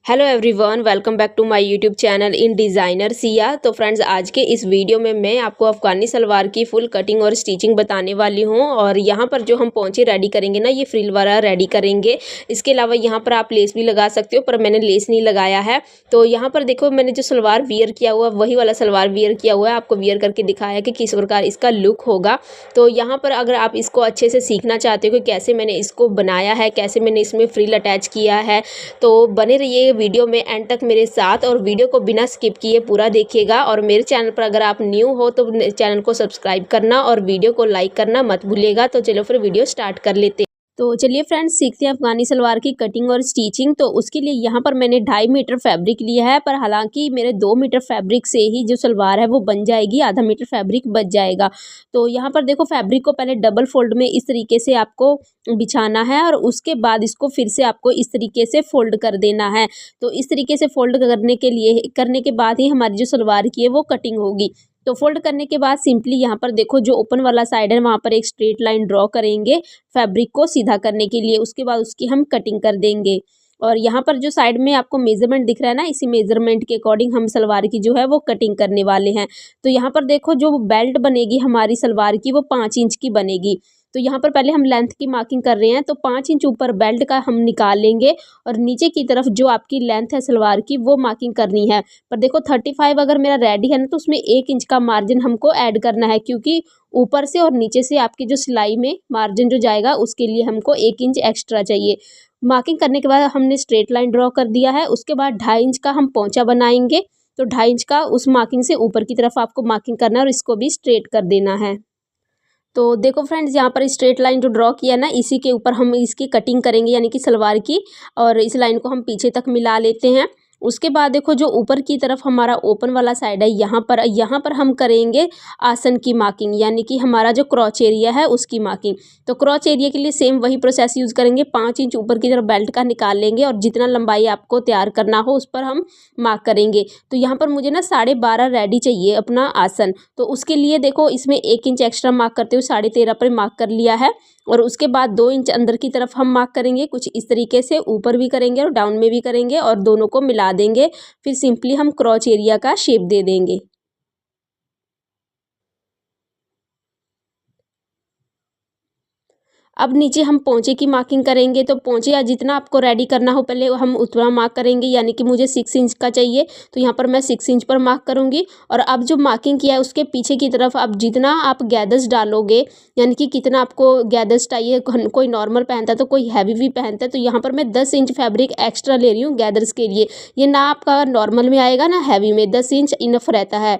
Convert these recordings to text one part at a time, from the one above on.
Hello everyone, welcome back to my YouTube channel in designer Siya. तो friends, आज के इस वीडियो में मैं आपको अफ़गानी सलवार की फुल कटिंग और स्टिचिंग बताने वाली हूँ। और यहाँ पर जो हम पोंचे रेडी करेंगे ना, ये फ्रिल वाला रेडी करेंगे। इसके अलावा यहाँ पर आप लेस भी लगा सकते हो, पर मैंने लेस नहीं लगाया है। तो यहाँ पर देखो, मैंने जो सलवार वियर किया हुआ वही वाला सलवार वियर किया हुआ है। आपको वियर करके दिखाया कि किस प्रकार इसका लुक होगा। तो यहाँ पर अगर आप इसको अच्छे से सीखना चाहते हो कि कैसे मैंने इसको बनाया है, कैसे मैंने इसमें फ्रिल अटैच किया है, तो बने रहिए वीडियो में एंड तक मेरे साथ। और वीडियो को बिना स्किप किए पूरा देखिएगा। और मेरे चैनल पर अगर आप न्यू हो तो चैनल को सब्सक्राइब करना और वीडियो को लाइक करना मत भूलिएगा। तो चलो फिर वीडियो स्टार्ट कर लेते हैं। तो चलिए फ्रेंड्स, सीखते हैं अफगानी सलवार की कटिंग और स्टिचिंग। तो उसके लिए यहाँ पर मैंने 2.5 मीटर फैब्रिक लिया है, पर हालांकि मेरे 2 मीटर फैब्रिक से ही जो सलवार है वो बन जाएगी, आधा मीटर फैब्रिक बच जाएगा। तो यहाँ पर देखो, फैब्रिक को पहले डबल फोल्ड में इस तरीके से आपको बिछाना है और उसके बाद इसको फिर से आपको इस तरीके से फोल्ड कर देना है। तो इस तरीके से फोल्ड करने के बाद ही हमारी जो सलवार की है वो कटिंग होगी। तो फोल्ड करने के बाद सिंपली यहाँ पर देखो, जो ओपन वाला साइड है वहाँ पर एक स्ट्रेट लाइन ड्रॉ करेंगे फैब्रिक को सीधा करने के लिए। उसके बाद उसकी हम कटिंग कर देंगे। और यहाँ पर जो साइड में आपको मेजरमेंट दिख रहा है ना, इसी मेजरमेंट के अकॉर्डिंग हम सलवार की जो है वो कटिंग करने वाले हैं। तो यहाँ पर देखो, जो बेल्ट बनेगी हमारी सलवार की वो 5 इंच की बनेगी। तो यहाँ पर पहले हम लेंथ की मार्किंग कर रहे हैं। तो 5 इंच ऊपर बेल्ट का हम निकाल लेंगे और नीचे की तरफ जो आपकी लेंथ है सलवार की वो मार्किंग करनी है। पर देखो, 35 अगर मेरा रेडी है ना, तो उसमें 1 इंच का मार्जिन हमको ऐड करना है, क्योंकि ऊपर से और नीचे से आपकी जो सिलाई में मार्जिन जो जाएगा उसके लिए हमको 1 इंच एक्स्ट्रा चाहिए। मार्किंग करने के बाद हमने स्ट्रेट लाइन ड्रॉ कर दिया है। उसके बाद 2.5 इंच का हम पोंचा बनाएंगे। तो 2.5 इंच का उस मार्किंग से ऊपर की तरफ आपको मार्किंग करना है और इसको भी स्ट्रेट कर देना है। तो देखो फ्रेंड्स, यहाँ पर स्ट्रेट लाइन जो ड्रॉ किया ना, इसी के ऊपर हम इसकी कटिंग करेंगे, यानी कि सलवार की। और इस लाइन को हम पीछे तक मिला लेते हैं। उसके बाद देखो, जो ऊपर की तरफ हमारा ओपन वाला साइड है, यहाँ पर हम करेंगे आसन की मार्किंग, यानी कि हमारा जो क्रॉच एरिया है उसकी मार्किंग। तो क्रॉच एरिया के लिए सेम वही प्रोसेस यूज़ करेंगे। 5 इंच ऊपर की तरफ बेल्ट का निकाल लेंगे और जितना लंबाई आपको तैयार करना हो उस पर हम मार्क करेंगे। तो यहाँ पर मुझे ना 12.5 रेडी चाहिए अपना आसन। तो उसके लिए देखो, इसमें 1 इंच एक्स्ट्रा मार्क करते हुए 13.5 पर मार्क कर लिया है। और उसके बाद 2 इंच अंदर की तरफ हम मार्क करेंगे, कुछ इस तरीके से ऊपर भी करेंगे और डाउन में भी करेंगे और दोनों को मिला देंगे। फिर सिंपली हम क्रॉच एरिया का शेप दे देंगे। अब नीचे हम पोंचे की मार्किंग करेंगे। तो पोंचे या जितना आपको रेडी करना हो पहले हम उतना मार्क करेंगे, यानी कि मुझे 6 इंच का चाहिए। तो यहाँ पर मैं 6 इंच पर मार्क करूँगी। और अब जो मार्किंग किया है उसके पीछे की तरफ अब जितना आप गैदर्स डालोगे, यानी कि कितना आपको गैदर्स चाहिए, कोई नॉर्मल पहनता है तो कोई हैवी भी पहनता है। तो यहाँ पर मैं 10 इंच फैब्रिक एक्स्ट्रा ले रही हूँ गैदर्स के लिए। ये ना आपका नॉर्मल में आएगा ना हैवी में, 10 इंच इनफ रहता है।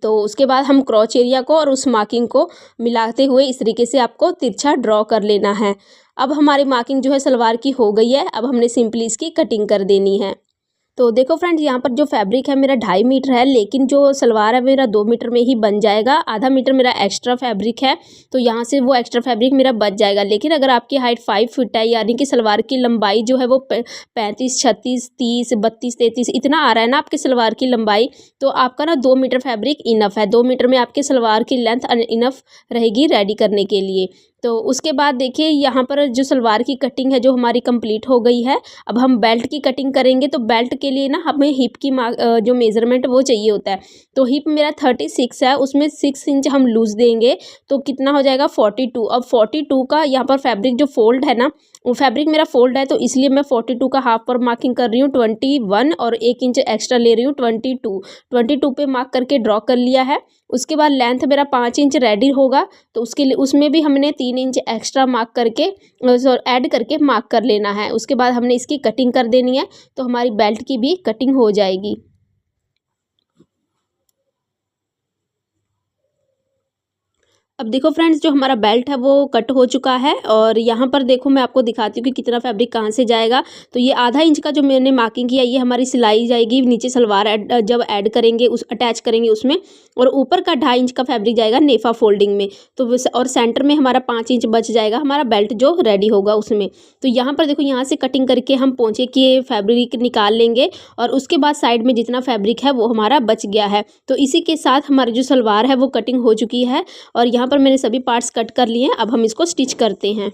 तो उसके बाद हम क्रॉच एरिया को और उस मार्किंग को मिलाते हुए इस तरीके से आपको तिरछा ड्रॉ कर लेना है। अब हमारी मार्किंग जो है सलवार की हो गई है। अब हमने सिंपली इसकी कटिंग कर देनी है। तो देखो फ्रेंड्स, यहाँ पर जो फैब्रिक है मेरा 2.5 मीटर है, लेकिन जो सलवार है मेरा 2 मीटर में ही बन जाएगा। आधा मीटर मेरा एक्स्ट्रा फैब्रिक है, तो यहाँ से वो एक्स्ट्रा फैब्रिक मेरा बच जाएगा। लेकिन अगर आपकी हाइट 5 फीट है, यानी कि सलवार की लंबाई जो है वो 35, 36, 30, 32, 33 इतना आ रहा है ना आपकी सलवार की लंबाई, तो आपका ना 2 मीटर फैब्रिक इनफ है। 2 मीटर में आपकी सलवार की लेंथ इनफ रहेगी रेडी करने के लिए। तो उसके बाद देखिए, यहाँ पर जो सलवार की कटिंग है जो हमारी कंप्लीट हो गई है। अब हम बेल्ट की कटिंग करेंगे। तो बेल्ट के लिए ना हमें हिप की जो मेज़रमेंट वो चाहिए होता है। तो हिप मेरा 36 है, उसमें 6 इंच हम लूज़ देंगे। तो कितना हो जाएगा 42। अब 42 का यहाँ पर फैब्रिक जो फोल्ड है ना, वो फैब्रिक मेरा फोल्ड है, तो इसलिए मैं 42 का हाफ पर मार्किंग कर रही हूँ 21 और 1 इंच एक्स्ट्रा ले रही हूँ 22 पे मार्क करके ड्रॉ कर लिया है। उसके बाद लेंथ मेरा 5 इंच रेडी होगा। तो उसके लिए उसमें भी हमने 3 इंच एक्स्ट्रा मार्क करके ऐड करके मार्क कर लेना है। उसके बाद हमने इसकी कटिंग कर देनी है। तो हमारी बेल्ट की भी कटिंग हो जाएगी। अब देखो फ्रेंड्स, जो हमारा बेल्ट है वो कट हो चुका है। और यहाँ पर देखो, मैं आपको दिखाती हूँ कि कितना फैब्रिक कहाँ से जाएगा। तो ये आधा इंच का जो मैंने मार्किंग किया, ये हमारी सिलाई जाएगी नीचे सलवार जब ऐड करेंगे उस अटैच करेंगे उसमें। और ऊपर का 2.5 इंच का फैब्रिक जाएगा नेफा फोल्डिंग में। तो और सेंटर में हमारा 5 इंच बच जाएगा हमारा बेल्ट जो रेडी होगा उसमें। तो यहाँ पर देखो, यहाँ से कटिंग करके हम पोंचे के फैब्रिक निकाल लेंगे। और उसके बाद साइड में जितना फैब्रिक है वो हमारा बच गया है। तो इसी के साथ हमारी जो सलवार है वो कटिंग हो चुकी है। और यहाँ पर मैंने सभी पार्ट्स कट कर लिए हैं। अब हम इसको स्टिच करते हैं।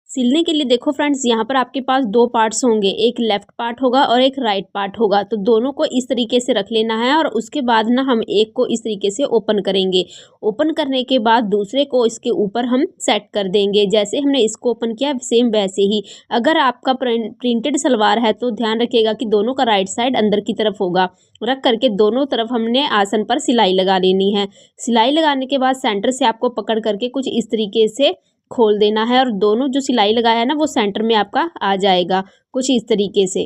सिलने के लिए देखो फ्रेंड्स, यहाँ पर आपके पास दो पार्ट्स होंगे, एक लेफ्ट पार्ट होगा और एक राइट पार्ट होगा। तो दोनों को इस तरीके से रख लेना है और उसके बाद ना हम एक को इस तरीके से ओपन करेंगे। ओपन करने के बाद दूसरे को इसके ऊपर हम सेट कर देंगे। जैसे हमने इसको ओपन किया सेम वैसे ही। अगर आपका प्रिंटेड सलवार है तो ध्यान रखिएगा कि दोनों का राइट साइड अंदर की तरफ होगा। रख करके दोनों तरफ हमने आसन पर सिलाई लगा लेनी है। सिलाई लगाने के बाद सेंटर से आपको पकड़ करके कुछ इस तरीके से खोल देना है और दोनों जो सिलाई लगाया है ना वो सेंटर में आपका आ जाएगा कुछ इस तरीके से।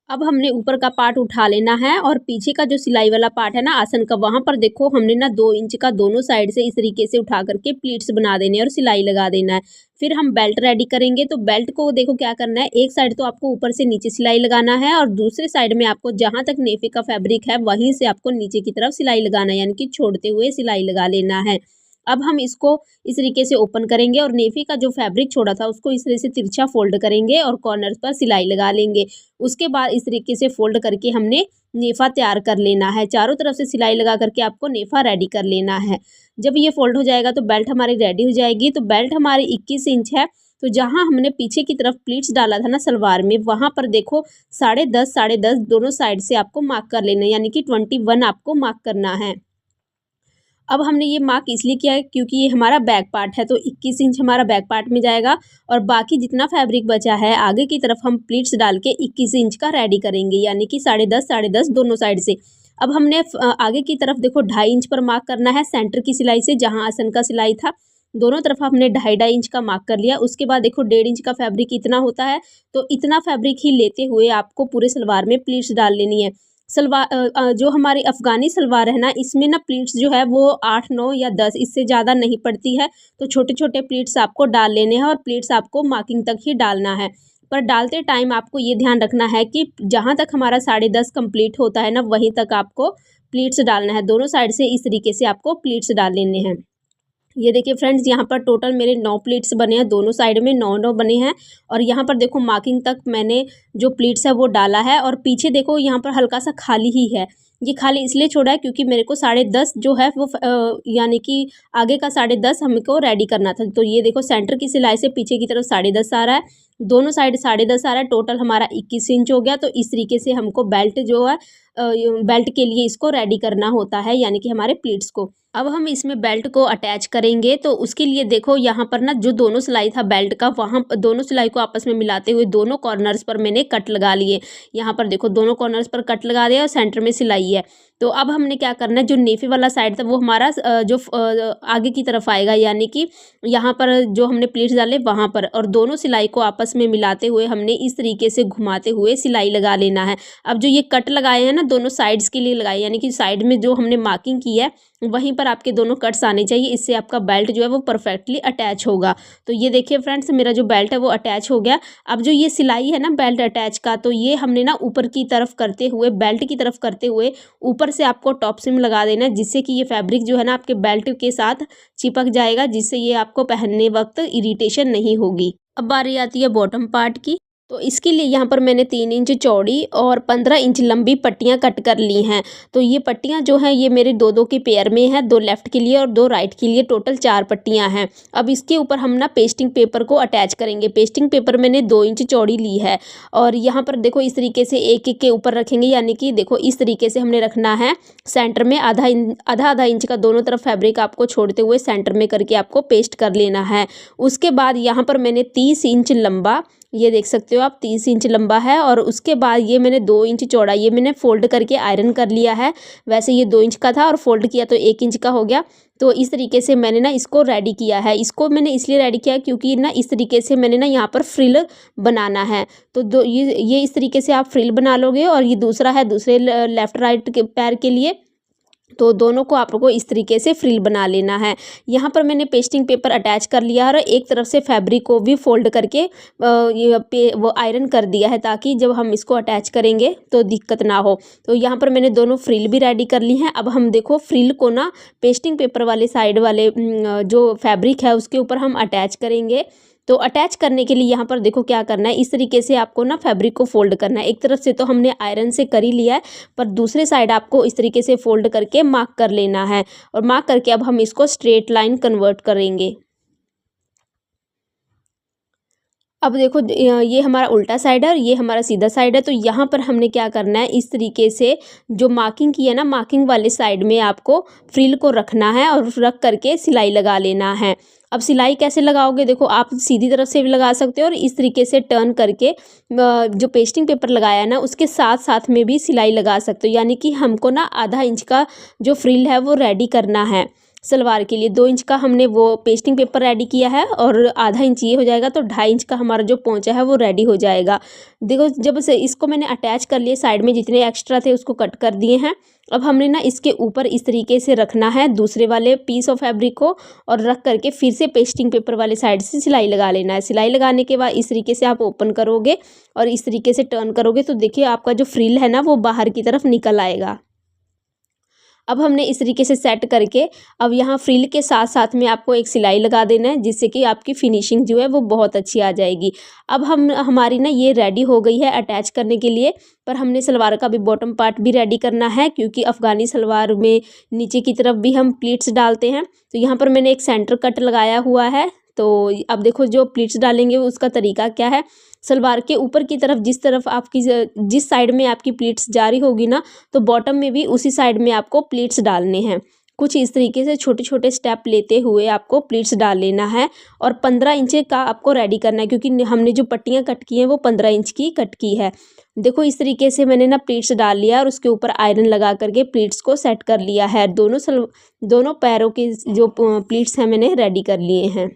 अब हमने ऊपर का पार्ट उठा लेना है और पीछे का जो सिलाई वाला पार्ट है ना आसन का, वहाँ पर देखो हमने ना 2 इंच का दोनों साइड से इस तरीके से उठा करके प्लीट्स बना देने हैं और सिलाई लगा देना है। फिर हम बेल्ट रेडी करेंगे। तो बेल्ट को देखो क्या करना है, एक साइड तो आपको ऊपर से नीचे सिलाई लगाना है और दूसरे साइड में आपको जहाँ तक नेफे का फैब्रिक है वहीं से आपको नीचे की तरफ सिलाई लगाना है, यानी कि छोड़ते हुए सिलाई लगा लेना है। अब हम इसको इस तरीके से ओपन करेंगे और नेफे का जो फैब्रिक छोड़ा था उसको इस तरह से तिरछा फोल्ड करेंगे और कॉर्नर्स पर सिलाई लगा लेंगे। उसके बाद इस तरीके से फोल्ड करके हमने नेफा तैयार कर लेना है। चारों तरफ से सिलाई लगा करके आपको नेफा रेडी कर लेना है। जब ये फोल्ड हो जाएगा तो बेल्ट हमारी रेडी हो जाएगी। तो बेल्ट हमारी 21 इंच है। तो जहाँ हमने पीछे की तरफ प्लीट्स डाला था ना सलवार में, वहाँ पर देखो 10.5 दोनों साइड से आपको मार्क कर लेना है, यानी कि 21 आपको मार्क करना है। अब हमने ये मार्क इसलिए किया है क्योंकि ये हमारा बैक पार्ट है, तो 21 इंच हमारा बैक पार्ट में जाएगा और बाकी जितना फैब्रिक बचा है आगे की तरफ हम प्लीट्स डाल के 21 इंच का रेडी करेंगे, यानी कि 10.5 दोनों साइड से। अब हमने आगे की तरफ देखो 2.5 इंच पर मार्क करना है सेंटर की सिलाई से, जहाँ आसन का सिलाई था दोनों तरफ हमने 2.5 इंच का मार्क कर लिया। उसके बाद देखो 1.5 इंच का फैब्रिक इतना होता है, तो इतना फैब्रिक ही लेते हुए आपको पूरे सलवार में प्लीट्स डाल लेनी है। सलवार जो हमारी अफ़गानी सलवार है ना, इसमें ना प्लीट्स जो है वो 8 9 या 10 इससे ज़्यादा नहीं पड़ती है। तो छोटे छोटे प्लीट्स आपको डाल लेने हैं और प्लीट्स आपको मार्किंग तक ही डालना है। पर डालते टाइम आपको ये ध्यान रखना है कि जहाँ तक हमारा 10.5 कंप्लीट होता है ना वहीं तक आपको प्लीट्स डालना है। दोनों साइड से इस तरीके से आपको प्लीट्स डाल लेने हैं। ये देखिए फ्रेंड्स, यहाँ पर टोटल मेरे 9 प्लीट्स बने हैं, दोनों साइड में 9 बने हैं। और यहाँ पर देखो मार्किंग तक मैंने जो प्लीट्स है वो डाला है और पीछे देखो यहाँ पर हल्का सा खाली ही है। ये खाली इसलिए छोड़ा है क्योंकि मेरे को 10.5 जो है वो यानी कि आगे का 10.5 हमको रेडी करना था। तो ये देखो सेंटर की सिलाई से पीछे की तरफ 10.5 आ रहा है, दोनों साइड 10.5 आ रहा है, टोटल हमारा 21 इंच हो गया। तो इस तरीके से हमको बेल्ट जो है बेल्ट के लिए इसको रेडी करना होता है, यानी कि हमारे प्लीट्स को। अब हम इसमें बेल्ट को अटैच करेंगे। तो उसके लिए देखो यहाँ पर ना जो दोनों सिलाई था बेल्ट का, वहाँ दोनों सिलाई को आपस में मिलाते हुए दोनों कॉर्नर्स पर मैंने कट लगा लिए। यहाँ पर देखो दोनों कॉर्नर्स पर कट लगा दिया और सेंटर में सिलाई है। तो अब हमने क्या करना है, जो नेफे वाला साइड था वो हमारा जो आगे की तरफ आएगा, यानी कि यहाँ पर जो हमने प्लीट्स डाले वहाँ पर, और दोनों सिलाई को आपस में मिलाते हुए हमने इस तरीके से घुमाते हुए सिलाई लगा लेना है। अब जो ये कट लगाए हैं ना दोनों साइड्स के लिए लगाए, यानी कि साइड में जो हमने मार्किंग की है वहीं पर आपके दोनों कट्स आने चाहिए। इससे आपका बेल्ट जो है वो परफेक्टली अटैच होगा। तो ये देखिए फ्रेंड्स, मेरा जो बेल्ट है वो अटैच हो गया। अब जो ये सिलाई है ना बेल्ट अटैच का, तो ये हमने ना ऊपर की तरफ करते हुए, बेल्ट की तरफ करते हुए ऊपर से आपको टॉप सिम लगा देना है, जिससे कि ये फैब्रिक जो है ना आपके बेल्ट के साथ चिपक जाएगा, जिससे ये आपको पहनने वक्त इरिटेशन नहीं होगी। अब बारी आती है बॉटम पार्ट की। तो इसके लिए यहाँ पर मैंने 3 इंच चौड़ी और 15 इंच लंबी पट्टियाँ कट कर ली हैं। तो ये पट्टियाँ जो हैं ये मेरे 2 के पेयर में है, 2 लेफ़्ट के लिए और 2 राइट के लिए, टोटल 4 पट्टियाँ हैं। अब इसके ऊपर हम ना पेस्टिंग पेपर को अटैच करेंगे। पेस्टिंग पेपर मैंने 2 इंच चौड़ी ली है और यहाँ पर देखो इस तरीके से एक-एक के ऊपर रखेंगे, यानी कि देखो इस तरीके से हमने रखना है। सेंटर में आधा इंच का दोनों तरफ फैब्रिक आपको छोड़ते हुए सेंटर में करके आपको पेस्ट कर लेना है। उसके बाद यहाँ पर मैंने 30 इंच लंबा, ये देख सकते हो आप 30 इंच लंबा है, और उसके बाद ये मैंने 2 इंच चौड़ा, ये मैंने फोल्ड करके आयरन कर लिया है। वैसे ये 2 इंच का था और फोल्ड किया तो 1 इंच का हो गया। तो इस तरीके से मैंने ना इसको रेडी किया है। इसको मैंने इसलिए रेडी किया क्योंकि ना इस तरीके से मैंने ना यहाँ पर फ्रिल बनाना है। तो ये इस तरीके से आप फ्रिल बना लोगे, और ये दूसरा है दूसरे लेफ्ट राइट के पैर के लिए। तो दोनों को आप लोग को इस तरीके से फ्रिल बना लेना है। यहाँ पर मैंने पेस्टिंग पेपर अटैच कर लिया है और एक तरफ से फैब्रिक को भी फोल्ड करके वो आयरन कर दिया है, ताकि जब हम इसको अटैच करेंगे तो दिक्कत ना हो। तो यहाँ पर मैंने दोनों फ्रिल भी रेडी कर ली हैं। अब हम देखो फ्रिल को ना पेस्टिंग पेपर वाले साइड वाले जो फैब्रिक है उसके ऊपर हम अटैच करेंगे। तो अटैच करने के लिए यहाँ पर देखो क्या करना है, इस तरीके से आपको ना फैब्रिक को फोल्ड करना है। एक तरफ से तो हमने आयरन से कर ही लिया है, पर दूसरे साइड आपको इस तरीके से फोल्ड करके मार्क कर लेना है, और मार्क करके अब हम इसको स्ट्रेट लाइन कन्वर्ट करेंगे। अब देखो ये हमारा उल्टा साइड है और ये हमारा सीधा साइड है। तो यहाँ पर हमने क्या करना है, इस तरीके से जो मार्किंग की है ना, मार्किंग वाले साइड में आपको फ्रिल को रखना है और रख करके सिलाई लगा लेना है। अब सिलाई कैसे लगाओगे, देखो आप सीधी तरफ से भी लगा सकते हो और इस तरीके से टर्न करके जो पेस्टिंग पेपर लगाया है ना उसके साथ साथ में भी सिलाई लगा सकते हो। यानी कि हमको ना आधा इंच का जो फ्रिल है वो रेडी करना है सलवार के लिए। 2 इंच का हमने वो पेस्टिंग पेपर रेडी किया है और आधा इंच ये हो जाएगा, तो 2.5 इंच का हमारा जो पोंचा है वो रेडी हो जाएगा। देखो जब से इसको मैंने अटैच कर लिए, साइड में जितने एक्स्ट्रा थे उसको कट कर दिए हैं। अब हमने ना इसके ऊपर इस तरीके से रखना है दूसरे वाले पीस ऑफ फैब्रिक को और रख करके फिर से पेस्टिंग पेपर वाले साइड से सिलाई लगा लेना है। सिलाई लगाने के बाद इस तरीके से आप ओपन करोगे और इस तरीके से टर्न करोगे तो देखिए आपका जो फ्रिल है ना वो बाहर की तरफ निकल आएगा। अब हमने इस तरीके से सेट करके अब यहाँ फ्रिल के साथ साथ में आपको एक सिलाई लगा देना है, जिससे कि आपकी फिनिशिंग जो है वो बहुत अच्छी आ जाएगी। अब हमारी ना ये रेडी हो गई है अटैच करने के लिए, पर हमने सलवार का भी बॉटम पार्ट भी रेडी करना है, क्योंकि अफ़गानी सलवार में नीचे की तरफ भी हम प्लीट्स डालते हैं। तो यहाँ पर मैंने एक सेंटर कट लगाया हुआ है। तो अब देखो जो प्लीट्स डालेंगे उसका तरीका क्या है, सलवार के ऊपर की तरफ जिस साइड में आपकी प्लीट्स जारी होगी ना, तो बॉटम में भी उसी साइड में आपको प्लीट्स डालने हैं। कुछ इस तरीके से छोटे छोटे स्टेप लेते हुए आपको प्लीट्स डाल लेना है और 15 इंच का आपको रेडी करना है, क्योंकि हमने जो पट्टियाँ कट की हैं वो 15 इंच की कट की है। देखो इस तरीके से मैंने ना प्लीट्स डाल लिया और उसके ऊपर आयरन लगा करके प्लीट्स को सेट कर लिया है। दोनों पैरों के जो प्लीट्स हैं मैंने रेडी कर लिए हैं।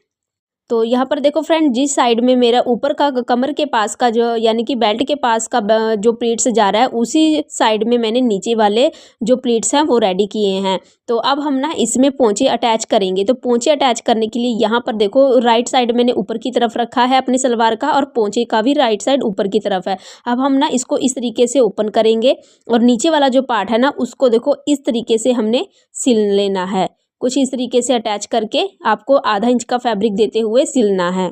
तो यहाँ पर देखो फ्रेंड, जिस साइड में मेरा ऊपर का कमर के पास का जो यानी कि बेल्ट के पास का जो प्लीट्स जा रहा है, उसी साइड में मैंने नीचे वाले जो प्लीट्स हैं वो रेडी किए हैं। तो अब हम ना इसमें पोंचे अटैच करेंगे। तो पोंचे अटैच करने के लिए यहाँ पर देखो राइट साइड मैंने ऊपर की तरफ रखा है अपने सलवार का और पोंचे का भी राइट साइड ऊपर की तरफ है। अब हम ना इसको इस तरीके से ओपन करेंगे और नीचे वाला जो पार्ट है ना उसको देखो इस तरीके से हमने सिल लेना है। कुछ इस तरीके से अटैच करके आपको आधा इंच का फैब्रिक देते हुए सिलना है।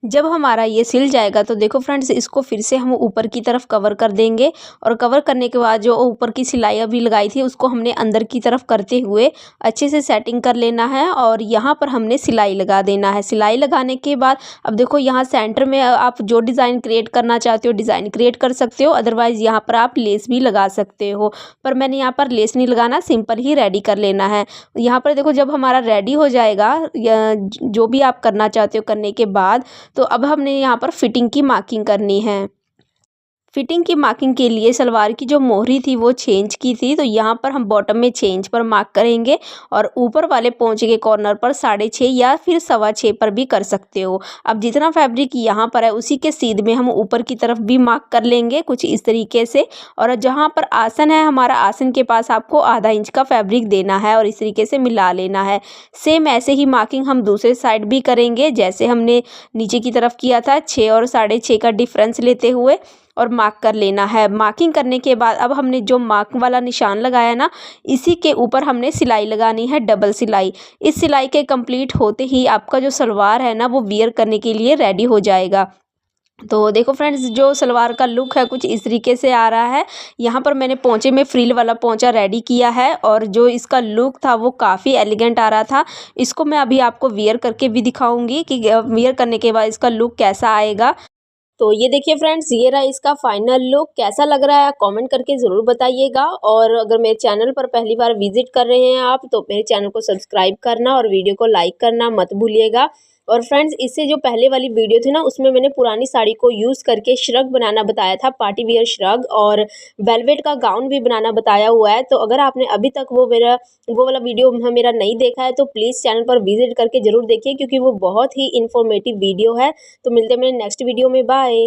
जब हमारा ये सिल जाएगा तो देखो फ्रेंड्स, इसको फिर से हम ऊपर की तरफ कवर कर देंगे और कवर करने के बाद जो ऊपर की सिलाई अभी लगाई थी उसको हमने अंदर की तरफ करते हुए अच्छे से सेटिंग कर लेना है और यहाँ पर हमने सिलाई लगा देना है। सिलाई लगाने के बाद अब देखो यहाँ सेंटर में आप जो डिज़ाइन क्रिएट करना चाहते हो डिज़ाइन क्रिएट कर सकते हो, अदरवाइज़ यहाँ पर आप लेस भी लगा सकते हो, पर मैंने यहाँ पर लेस नहीं लगाना, सिंपल ही रेडी कर लेना है। यहाँ पर देखो जब हमारा रेडी हो जाएगा जो भी आप करना चाहते हो करने के बाद, तो अब हमने यहाँ पर फिटिंग की मार्किंग करनी है। फिटिंग की मार्किंग के लिए सलवार की जो मोहरी थी वो 6 इंच की थी, तो यहाँ पर हम बॉटम में 6 इंच पर मार्क करेंगे और ऊपर वाले पोंचे के कॉर्नर पर 6.5 या फिर 6.25 पर भी कर सकते हो। अब जितना फैब्रिक यहाँ पर है उसी के सीध में हम ऊपर की तरफ भी मार्क कर लेंगे कुछ इस तरीके से, और जहाँ पर आसन है हमारा आसन के पास आपको आधा इंच का फैब्रिक देना है और इस तरीके से मिला लेना है। सेम ऐसे ही मार्किंग हम दूसरे साइड भी करेंगे जैसे हमने नीचे की तरफ किया था, 6 और 6.5 का डिफरेंस लेते हुए और मार्क कर लेना है। मार्किंग करने के बाद अब हमने जो मार्क वाला निशान लगाया ना, इसी के ऊपर हमने सिलाई लगानी है, डबल सिलाई। इस सिलाई के कंप्लीट होते ही आपका जो सलवार है ना वो वियर करने के लिए रेडी हो जाएगा। तो देखो फ्रेंड्स, जो सलवार का लुक है कुछ इस तरीके से आ रहा है। यहाँ पर मैंने पोंचे में फ्रिल वाला पोंचा रेडी किया है और जो इसका लुक था वो काफ़ी एलिगेंट आ रहा था। इसको मैं अभी आपको वियर करके भी दिखाऊंगी कि वियर करने के बाद इसका लुक कैसा आएगा। तो ये देखिए फ्रेंड्स, ये रहा इसका फाइनल लुक। कैसा लग रहा है कमेंट करके ज़रूर बताइएगा, और अगर मेरे चैनल पर पहली बार विजिट कर रहे हैं आप तो मेरे चैनल को सब्सक्राइब करना और वीडियो को लाइक करना मत भूलिएगा। और फ्रेंड्स, इससे जो पहले वाली वीडियो थी ना उसमें मैंने पुरानी साड़ी को यूज़ करके श्रग बनाना बताया था, पार्टी वियर श्रग, और वेलवेट का गाउन भी बनाना बताया हुआ है। तो अगर आपने अभी तक वो वाला वीडियो मेरा नहीं देखा है तो प्लीज़ चैनल पर विजिट करके ज़रूर देखिए, क्योंकि वो बहुत ही इन्फॉर्मेटिव वीडियो है। तो मिलते हैं मेरे नेक्स्ट वीडियो में, बाय।